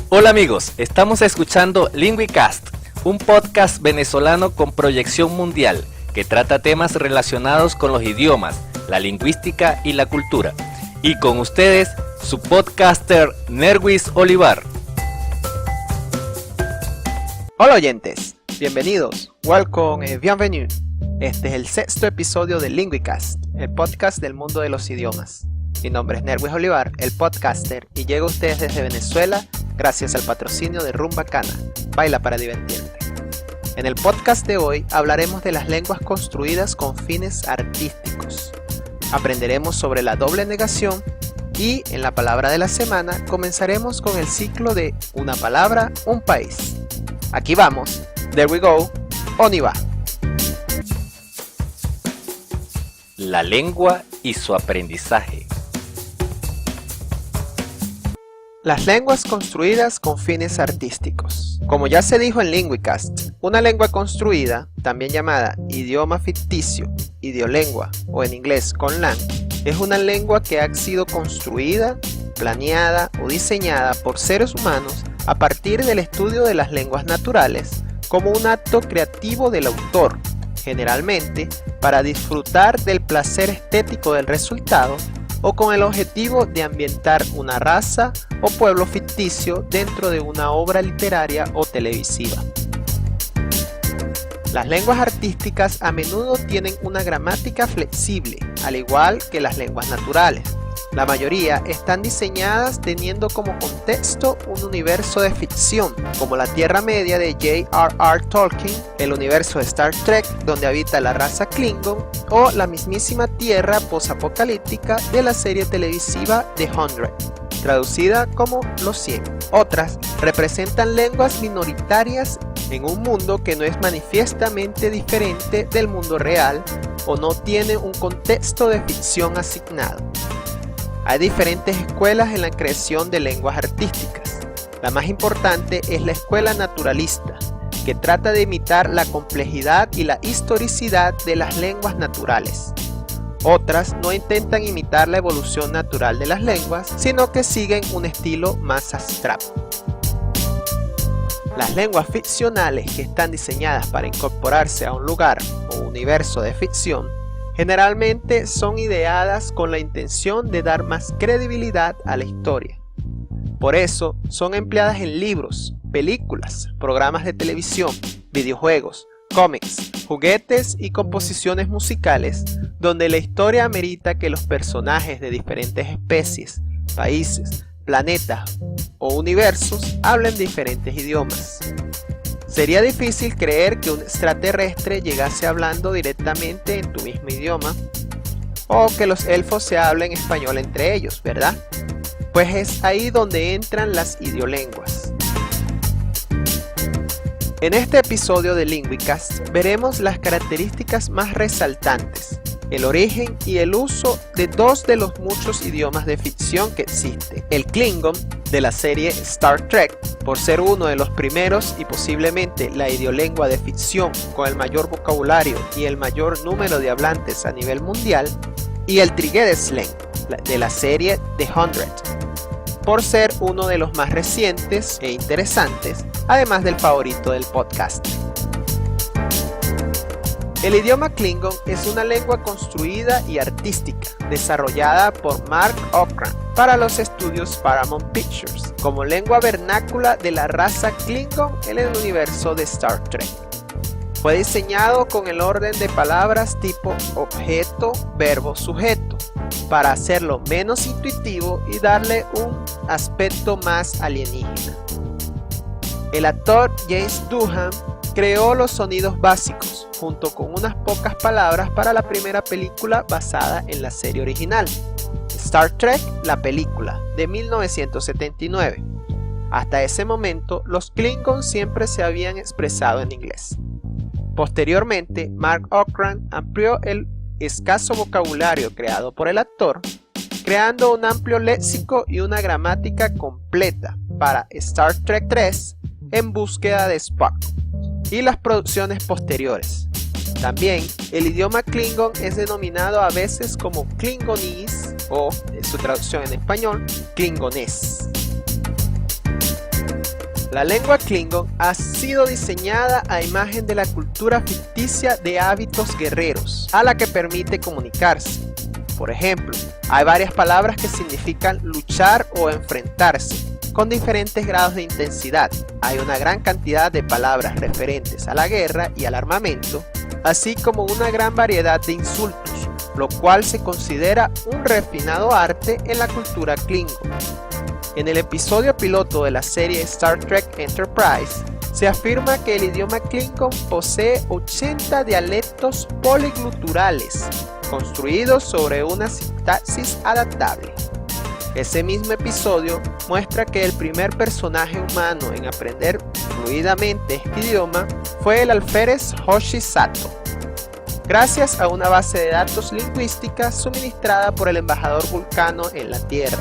Hola amigos, estamos escuchando LingüiCast, un podcast venezolano con proyección mundial que trata temas relacionados con los idiomas, la lingüística y la cultura. Y con ustedes, su podcaster Nerwis Olivar. Hola oyentes, bienvenidos, welcome et bienvenue. Este es el sexto episodio de LingüiCast, el podcast del mundo de los idiomas. Mi nombre es Nerwis Olivar, el podcaster, y llego a ustedes desde Venezuela gracias al patrocinio de Rumba Cana, baila para divertirte. En el podcast de hoy hablaremos de las lenguas construidas con fines artísticos. Aprenderemos sobre la doble negación y en la palabra de la semana comenzaremos con el ciclo de una palabra, un país. Aquí vamos, there we go, on y va. La lengua y su aprendizaje. Las lenguas construidas con fines artísticos. Como ya se dijo en LingüiCast, una lengua construida, también llamada idioma ficticio, idiolengua o en inglés conlang, es una lengua que ha sido construida, planeada o diseñada por seres humanos a partir del estudio de las lenguas naturales como un acto creativo del autor, generalmente para disfrutar del placer estético del resultado o con el objetivo de ambientar una raza o pueblo ficticio dentro de una obra literaria o televisiva. Las lenguas artísticas a menudo tienen una gramática flexible, al igual que las lenguas naturales. La mayoría están diseñadas teniendo como contexto un universo de ficción, como la Tierra Media de J.R.R. Tolkien, el universo de Star Trek donde habita la raza Klingon, o la mismísima Tierra posapocalíptica de la serie televisiva The 100, traducida como Los 100. Otras representan lenguas minoritarias en un mundo que no es manifiestamente diferente del mundo real o no tiene un contexto de ficción asignado. Hay diferentes escuelas en la creación de lenguas artísticas. La más importante es la escuela naturalista, que trata de imitar la complejidad y la historicidad de las lenguas naturales. Otras no intentan imitar la evolución natural de las lenguas, sino que siguen un estilo más abstracto. Las lenguas ficcionales que están diseñadas para incorporarse a un lugar o universo de ficción generalmente son ideadas con la intención de dar más credibilidad a la historia. Por eso son empleadas en libros, películas, programas de televisión, videojuegos, cómics, juguetes y composiciones musicales, donde la historia amerita que los personajes de diferentes especies, países, planetas o universos hablen diferentes idiomas. Sería difícil creer que un extraterrestre llegase hablando directamente en tu mismo idioma, o que los elfos se hablen español entre ellos, ¿verdad? Pues es ahí donde entran las idiolenguas. En este episodio de LingüiCast veremos las características más resaltantes, el origen y el uso de dos de los muchos idiomas de ficción que existen. El Klingon, de la serie Star Trek, por ser uno de los primeros y posiblemente la idiolengua de ficción con el mayor vocabulario y el mayor número de hablantes a nivel mundial, y el Trígedeslen, de la serie The 100, por ser uno de los más recientes e interesantes, además del favorito del podcast. El idioma Klingon es una lengua construida y artística, desarrollada por Mark Okrand para los estudios Paramount Pictures, como lengua vernácula de la raza Klingon en el universo de Star Trek. Fue diseñado con el orden de palabras tipo objeto, verbo, sujeto, para hacerlo menos intuitivo y darle un aspecto más alienígena. El actor James Doohan creó los sonidos básicos, junto con unas pocas palabras para la primera película basada en la serie original, Star Trek, la película, de 1979. Hasta ese momento, los Klingons siempre se habían expresado en inglés. Posteriormente, Mark Okrand amplió el escaso vocabulario creado por el actor, creando un amplio léxico y una gramática completa para Star Trek 3, En búsqueda de Spock, y las producciones posteriores. También, el idioma Klingon es denominado a veces como Klingonese o, en su traducción en español, Klingonés. La lengua Klingon ha sido diseñada a imagen de la cultura ficticia de hábitos guerreros, a la que permite comunicarse. Por ejemplo, hay varias palabras que significan luchar o enfrentarse, con diferentes grados de intensidad. Hay una gran cantidad de palabras referentes a la guerra y al armamento, así como una gran variedad de insultos, lo cual se considera un refinado arte en la cultura Klingon. En el episodio piloto de la serie Star Trek Enterprise, se afirma que el idioma Klingon posee 80 dialectos poligluturales, construidos sobre una sintaxis adaptable. Ese mismo episodio muestra que el primer personaje humano en aprender fluidamente este idioma fue el alférez Hoshi Sato, gracias a una base de datos lingüística suministrada por el embajador vulcano en la Tierra.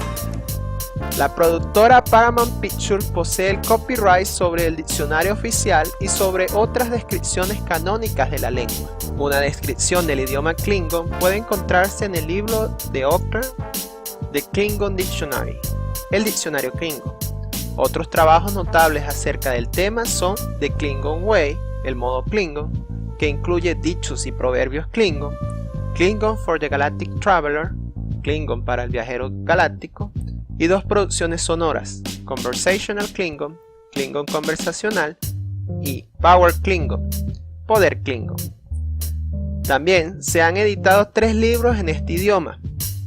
La productora Paramount Pictures posee el copyright sobre el diccionario oficial y sobre otras descripciones canónicas de la lengua. Una descripción del idioma Klingon puede encontrarse en el libro de Ockham, The Klingon Dictionary, el diccionario Klingon. Otros trabajos notables acerca del tema son The Klingon Way, el modo Klingon, que incluye dichos y proverbios Klingon, Klingon for the Galactic Traveler, Klingon para el viajero galáctico, y dos producciones sonoras, Conversational Klingon, Klingon conversacional, y Power Klingon, Poder Klingon. También se han editado 3 libros en este idioma,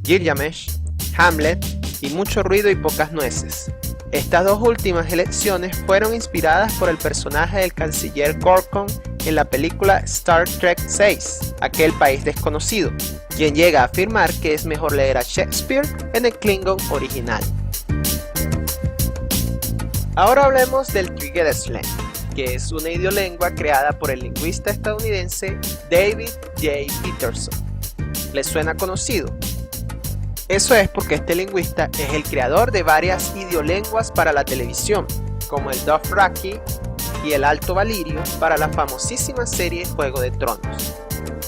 Gilgamesh, Hamlet y Mucho ruido y pocas nueces. Estas dos últimas elecciones fueron inspiradas por el personaje del canciller Gorkon en la película Star Trek VI, Aquel país desconocido, quien llega a afirmar que es mejor leer a Shakespeare en el Klingon original. Ahora hablemos del Triggered Slang, que es una idiolengua creada por el lingüista estadounidense David J. Peterson. ¿Les suena conocido? Eso es porque este lingüista es el creador de varias idiolenguas para la televisión, como el Dothraki y el Alto Valyrio para la famosísima serie Juego de Tronos.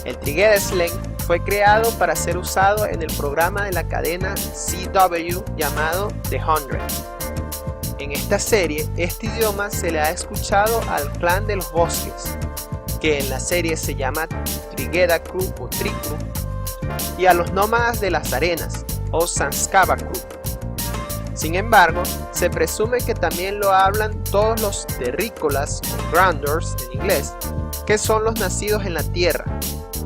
El Triggered Slang fue creado para ser usado en el programa de la cadena CW llamado The 100. En esta serie, este idioma se le ha escuchado al clan de los bosques, que en la serie se llama Trigedakru o Trikru, y a los nómadas de las arenas, o Sanskabakru. Sin embargo, se presume que también lo hablan todos los terrícolas o grounders en inglés, que son los nacidos en la tierra.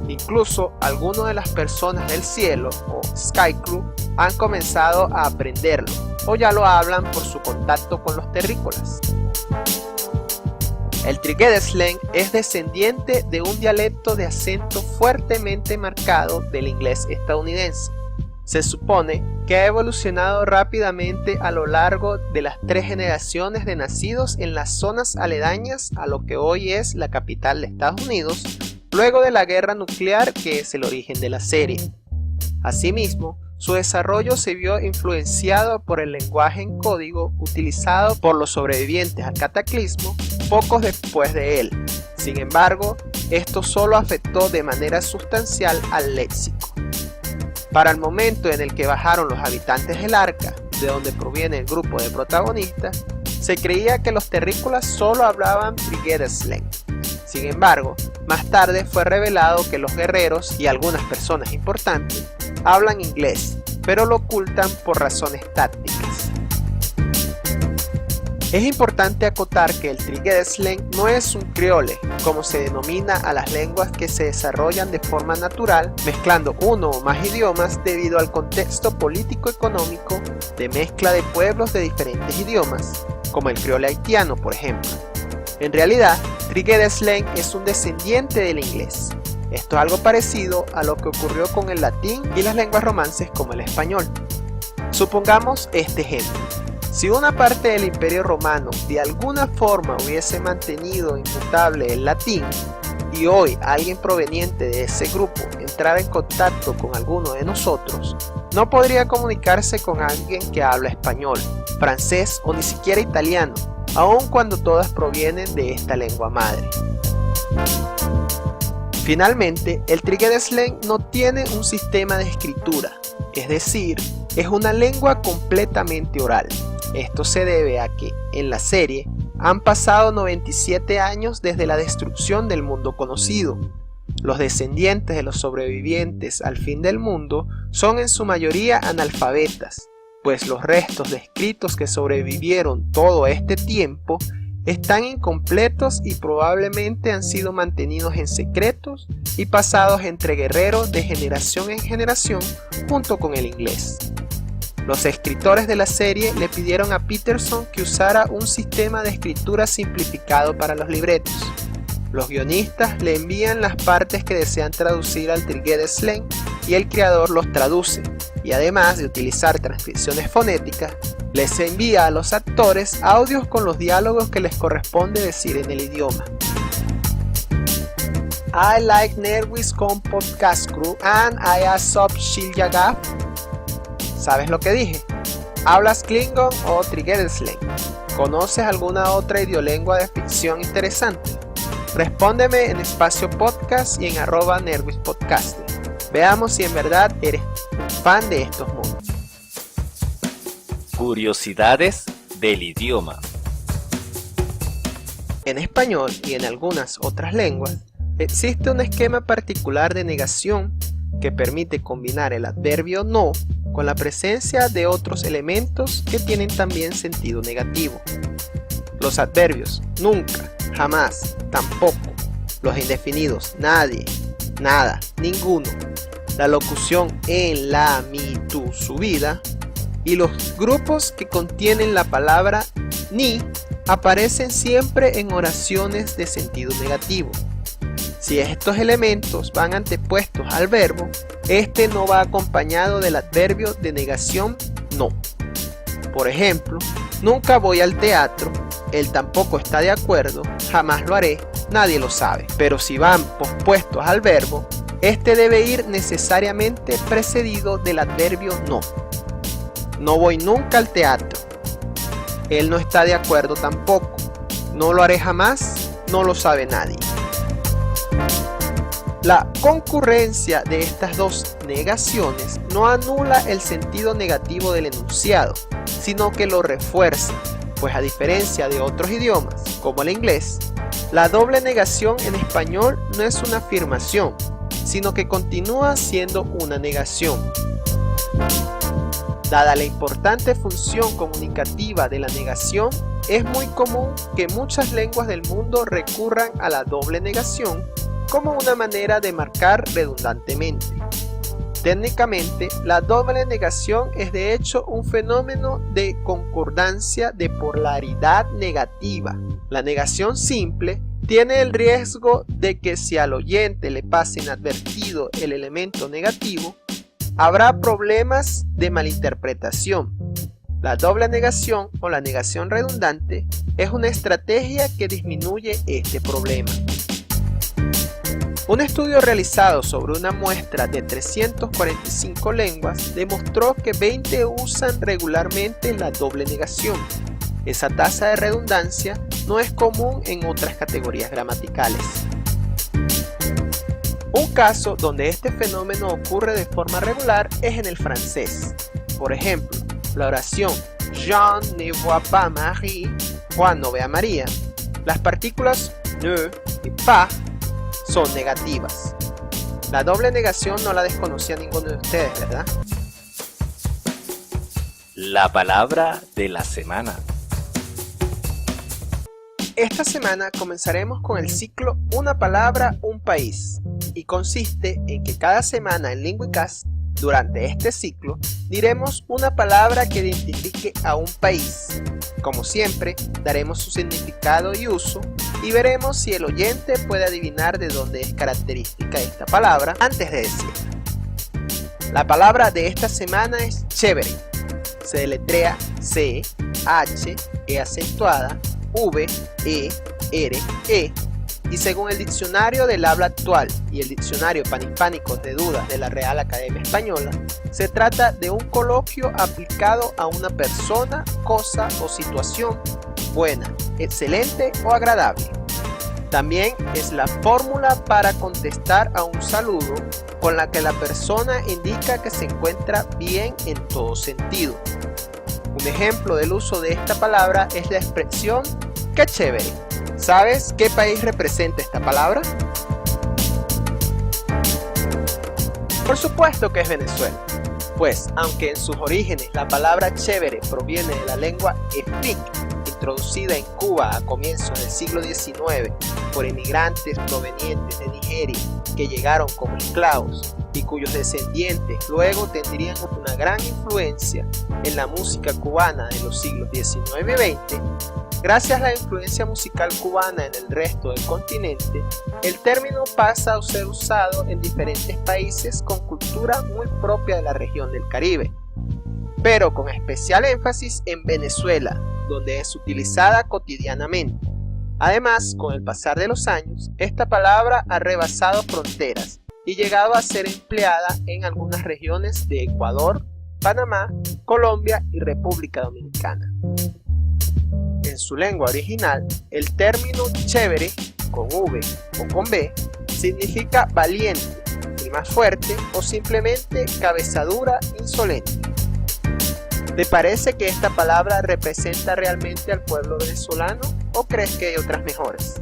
Incluso algunas de las personas del cielo, o Skycrew, han comenzado a aprenderlo, o ya lo hablan por su contacto con los terrícolas. El Triggered Slang es descendiente de un dialecto de acento fuertemente marcado del inglés estadounidense. Se supone que ha evolucionado rápidamente a lo largo de las 3 generaciones de nacidos en las zonas aledañas a lo que hoy es la capital de Estados Unidos, luego de la guerra nuclear que es el origen de la serie. Asimismo, su desarrollo se vio influenciado por el lenguaje en código utilizado por los sobrevivientes al cataclismo pocos después de él. Sin embargo, esto solo afectó de manera sustancial al léxico. Para el momento en el que bajaron los habitantes del Arca, de donde proviene el grupo de protagonistas, se creía que los terrícolas solo hablaban Triggered Slang. Sin embargo, más tarde fue revelado que los guerreros y algunas personas importantes hablan inglés, pero lo ocultan por razones tácticas. Es importante acotar que el Triggered Slang no es un creole, como se denomina a las lenguas que se desarrollan de forma natural, mezclando uno o más idiomas debido al contexto político-económico de mezcla de pueblos de diferentes idiomas, como el creole haitiano, por ejemplo. En realidad, Triggered Slang es un descendiente del inglés. Esto es algo parecido a lo que ocurrió con el latín y las lenguas romances como el español. Supongamos este ejemplo. Si una parte del Imperio Romano de alguna forma hubiese mantenido inmutable el latín y hoy alguien proveniente de ese grupo entrara en contacto con alguno de nosotros, no podría comunicarse con alguien que habla español, francés o ni siquiera italiano, aun cuando todas provienen de esta lengua madre. Finalmente, el Triggered Slang no tiene un sistema de escritura, es decir, es una lengua completamente oral. Esto se debe a que, en la serie, Han pasado 97 años desde la destrucción del mundo conocido. Los descendientes de los sobrevivientes al fin del mundo son en su mayoría analfabetas, pues los restos de escritos que sobrevivieron todo este tiempo están incompletos y probablemente han sido mantenidos en secretos y pasados entre guerreros de generación en generación junto con el inglés. Los escritores de la serie le pidieron a Peterson que usara un sistema de escritura simplificado para los libretos. Los guionistas le envían las partes que desean traducir al trigueros slang y el creador los traduce, y además de utilizar transcripciones fonéticas, les envía a los actores audios con los diálogos que les corresponde decir en el idioma. I like Nerwiscom Podcast Crew and I am sub Shiljagaf. ¿Sabes lo que dije? ¿Hablas Klingon o trigueros slang? ¿Conoces alguna otra idiolengua de ficción interesante? Respóndeme en Espacio Podcast y en @nerwispodcast. Veamos si en verdad eres un fan de estos mundos. Curiosidades del idioma. En español y en algunas otras lenguas, existe un esquema particular de negación que permite combinar el adverbio no con la presencia de otros elementos que tienen también sentido negativo. Los adverbios nunca, jamás, tampoco, los indefinidos nadie, nada, ninguno, la locución en, la, mi, tu, su vida y los grupos que contienen la palabra ni aparecen siempre en oraciones de sentido negativo. Si estos elementos van antepuestos al verbo, este no va acompañado del adverbio de negación no. Por ejemplo, nunca voy al teatro, él tampoco está de acuerdo, jamás lo haré, nadie lo sabe. Pero si van pospuestos al verbo, este debe ir necesariamente precedido del adverbio no. No voy nunca al teatro, él no está de acuerdo tampoco, no lo haré jamás, no lo sabe nadie. La concurrencia de estas dos negaciones no anula el sentido negativo del enunciado, sino que lo refuerza, pues a diferencia de otros idiomas, como el inglés, la doble negación en español no es una afirmación, sino que continúa siendo una negación. Dada la importante función comunicativa de la negación, es muy común que muchas lenguas del mundo recurran a la doble negación como una manera de marcar redundantemente. Técnicamente, la doble negación es de hecho un fenómeno de concordancia de polaridad negativa. La negación simple tiene el riesgo de que si al oyente le pase inadvertido el elemento negativo, habrá problemas de malinterpretación. La doble negación o la negación redundante es una estrategia que disminuye este problema. Un estudio realizado sobre una muestra de 345 lenguas demostró que 20 usan regularmente la doble negación. Esa tasa de redundancia no es común en otras categorías gramaticales. Un caso donde este fenómeno ocurre de forma regular es en el francés. Por ejemplo, la oración Jean ne voit pas Marie, Juan no ve a María, las partículas ne y pas son negativas. La doble negación no la desconocía ninguno de ustedes, ¿verdad? La palabra de la semana. Esta semana comenzaremos con el ciclo Una palabra, un país, y consiste en que cada semana en LinguiCast, durante este ciclo, diremos una palabra que identifique a un país. Como siempre, daremos su significado y uso, y veremos si el oyente puede adivinar de dónde es característica esta palabra antes de decirla. La palabra de esta semana es chévere. Se deletrea C, H, E acentuada, V, E, R, E, y según el diccionario del habla actual y el diccionario panhispánico de dudas de la Real Academia Española, se trata de un coloquio aplicado a una persona, cosa o situación buena, excelente o agradable. También es la fórmula para contestar a un saludo con la que la persona indica que se encuentra bien en todo sentido. Un ejemplo del uso de esta palabra es la expresión ¡Qué chévere! ¿Sabes qué país representa esta palabra? Por supuesto que es Venezuela, pues aunque en sus orígenes la palabra chévere proviene de la lengua efik, introducida en Cuba a comienzos del siglo XIX por inmigrantes provenientes de Nigeria que llegaron como esclavos y cuyos descendientes luego tendrían una gran influencia en la música cubana de los siglos XIX y XX, gracias a la influencia musical cubana en el resto del continente, el término pasa a ser usado en diferentes países con cultura muy propia de la región del Caribe, pero con especial énfasis en Venezuela, donde es utilizada cotidianamente. Además, con el pasar de los años, esta palabra ha rebasado fronteras y llegado a ser empleada en algunas regiones de Ecuador, Panamá, Colombia y República Dominicana. En su lengua original, el término chévere, con V o con B, significa valiente, el más fuerte o simplemente cabezadura insolente. ¿Te parece que esta palabra representa realmente al pueblo venezolano o crees que hay otras mejores?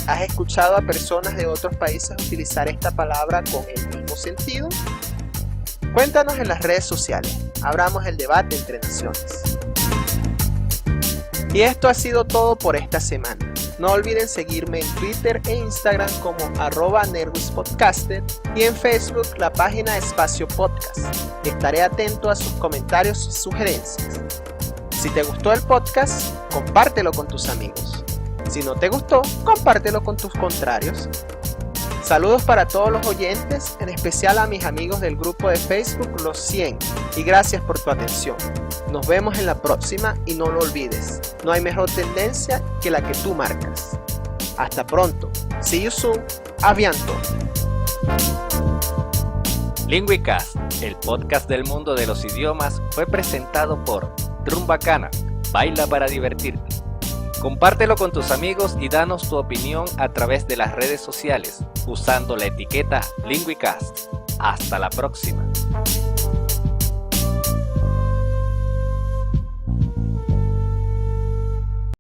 ¿Has escuchado a personas de otros países utilizar esta palabra con el mismo sentido? Cuéntanos en las redes sociales, abramos el debate entre naciones. Y esto ha sido todo por esta semana. No olviden seguirme en Twitter e Instagram como @nervispodcaster y en Facebook la página Espacio Podcast. Estaré atento a sus comentarios y sugerencias. Si te gustó el podcast, compártelo con tus amigos. Si no te gustó, compártelo con tus contrarios. Saludos para todos los oyentes, en especial a mis amigos del grupo de Facebook Los 100, y gracias por tu atención. Nos vemos en la próxima y no lo olvides, no hay mejor tendencia que la que tú marcas. Hasta pronto, see you soon, a bientôt. LingüiCast, el podcast del mundo de los idiomas, fue presentado por Drum Bacana, baila para divertirte. Compártelo con tus amigos y danos tu opinión a través de las redes sociales usando la etiqueta LingüiCast. Hasta la próxima.